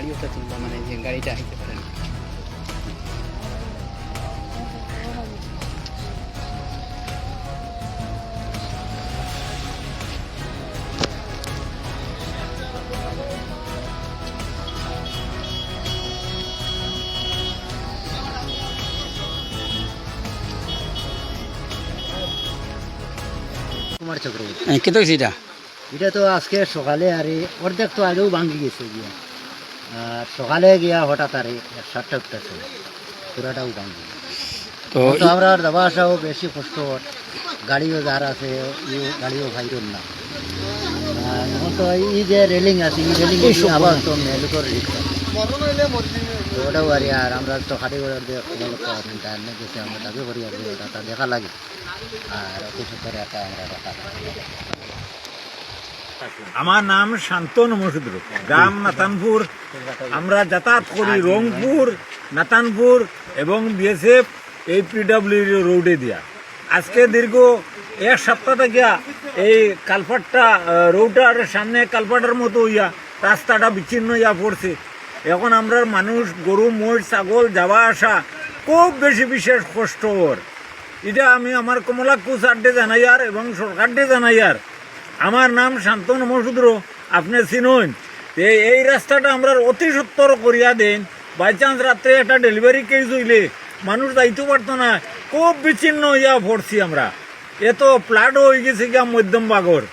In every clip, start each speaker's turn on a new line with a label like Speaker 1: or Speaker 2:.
Speaker 1: ভিডিওটা তুলবা মানে যে গাড়িটা আইতে পারে না।
Speaker 2: কুমার চক্রবর্তী।
Speaker 1: কত হয়েছে এটা?
Speaker 2: এটা তো আজকে সকালে আরে অর্ধেক তো আগেও ভাঙি গেছে গিয়া, আর সকালে গিয়া হঠাৎ আরে 7টা উঠতেছে পুরাটাও ভাঙি।
Speaker 1: তো
Speaker 2: তো আমরা যাওয়া আসাও বেশি কষ্ট, গাড়িও যার আছে গাড়িও ভাইরন না। এখন তো এই যে রেলিং আছে এই রেলিং আবার তো মেলুকর রিক্স আছে, তো ওটাও আর আমরা তো হাটে করে গেছে আমরা দাবি করি আর ওটা দেখা লাগে আর অতি সত্তর একটা আমরা রাখা।
Speaker 3: আমার নাম শান্তনু মসুদ্র, গ্রাম নাতানপুর। আমরা যাতায়াত করি রংপুর, নাতানপুর এবং বিএসএফ এই পিডব্লিউ রোডে দিয়া। আজকে দীর্ঘ এক সপ্তাহ থেকে এই কালপাটটা রোডটার সামনে কালপাটের মতো ইয়া রাস্তাটা বিচ্ছিন্ন ইয়া পড়ছে। এখন আমরা মানুষ গরু মোষ ছাগল যাওয়া আসা খুব বেশি বিশেষ কষ্টকর। এটা আমি আমার কমলাক্ষু স্যারডে জানাইয়ার এবং সরকারডে জানাইয়ার। আমার নাম শান্তনু মসুদ্র, আপনি চিনুন। এই রাস্তাটা আমরা অতি সত্তর করিয়া দেন। বাই চান্স রাত্রে একটা ডেলিভারি কেস হইলে মানুষ যাইতে পারতো না, খুব বিচ্ছিন্ন ইয়া পড়ছি আমরা। এত প্লাটও হয়ে গেছে গিয়া মধ্যম বাগর।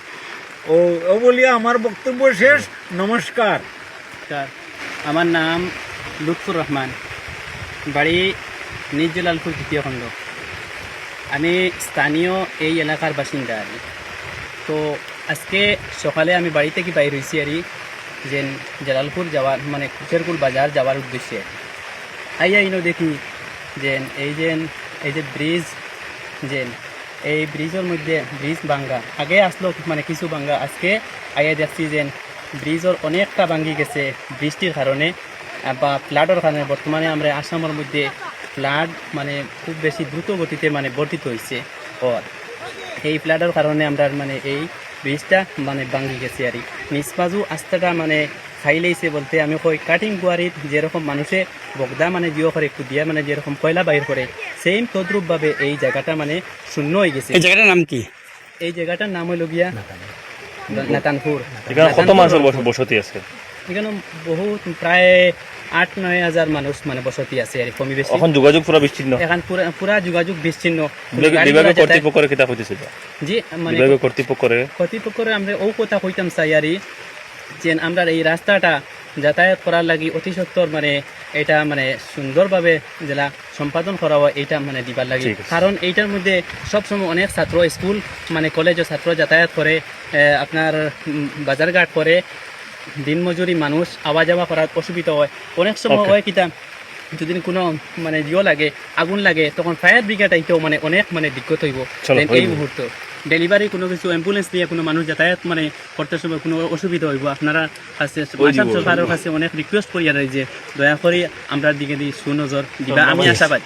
Speaker 3: ও বলিয়া আমার বক্তব্য শেষ। নমস্কার।
Speaker 1: আমার নাম লুৎফুর রহমান, বাড়ি নিজ জালালপুর দ্বিতীয় খণ্ড। আমি স্থানীয় এই এলাকার বাসিন্দা আর কি। তো আজকে সকালে আমি বাড়ি থেকে বাইর হয়েছি আর যে জালালপুর যাওয়ার মানে খুচেরকুল বাজার যাওয়ার উদ্দেশ্যে আইয়া দেখি যে এই যে ব্রিজ যে এই ব্রিজের মধ্যে ব্রিজ ভাঙ্গা আগে আসলো মানে কিছু ভাঙ্গা, আজকে আইয়া দেখছি যে ব্রিজের অনেকটা ভাঙ্গি গেছে বৃষ্টির কারণে বা ফ্লাডের কারণে। বর্তমানে আমরা আসামের মধ্যে ফ্লাড মানে খুব বেশি দ্রুত গতিতে মানে বর্ধিত হয়েছে। এই ফ্লাডের কারণে আমরা মানে এই ব্রিজটা মানে ভাঙ্গি গেছে আর নিষ্পাজু আস্তাটা মানে খাই লাইছে বলতে আমি কই কাটিং বুয়ারিত যেরকম মানুষে বগদা মানে জিও করে একটু দিয়া মানে যেরকম কয়লা বাইর করে সেম তদ্রুপভাবে এই জায়গাটা মানে শূন্য হয়ে গেছে। এই জায়গাটার নাম কি? এই জায়গাটার নাম হইল গিয়া নাতানপুর।
Speaker 4: এখানে কত মানুষের বসতি আছে?
Speaker 1: এখানে বহুত প্রায় 8-9 হাজার মানুষ মানে বসতি আছে আর কমি বেশি।
Speaker 4: এখন যোগাযোগ পুরো বিচ্ছিন্ন,
Speaker 1: এখন পুরা যোগাযোগ বিচ্ছিন্ন।
Speaker 4: বিভাগীয় কর্তৃপক্ষের কিতা হইতেছে?
Speaker 1: জি মানে
Speaker 4: বিভাগীয় কর্তৃপক্ষের
Speaker 1: আমরা ও কথা কইতাম চাই আর যে আমরা এই রাস্তাটা যাতায়াত করার লাগি অতি সত্তর মানে এটা মানে সুন্দরভাবে জেলা সম্পাদন করা হয় এইটা মানে দিবার লাগে। কারণ এইটার মধ্যে সবসময় অনেক ছাত্র স্কুল মানে কলেজের ছাত্র যাতায়াত করে, আপনার বাজারঘাট করে, দিনমজুরি মানুষ আওয়া যাওয়া করার অসুবিধা হয়। অনেক সময় হয় কিতা যদি কোনো মানে জিও লাগে আগুন লাগে তখন ফায়ার ব্রিগেড আইতেও মানে অনেক মানে দিক্কত হইব। এই মুহূর্তে ডেলিভারি কোনো কিছু অ্যাম্বুলেন্স দিয়ে কোনো মানুষ যাতায়াত মানে করতে সময় কোনো অসুবিধা হইব। আপনারা কাছে আসাম সরকারের কাছে অনেক রিকোয়েস্ট করিয়া রয়েছে যে দয়া করে আমরা দিকে সুনজর দিবা। আমি আশাবাদী।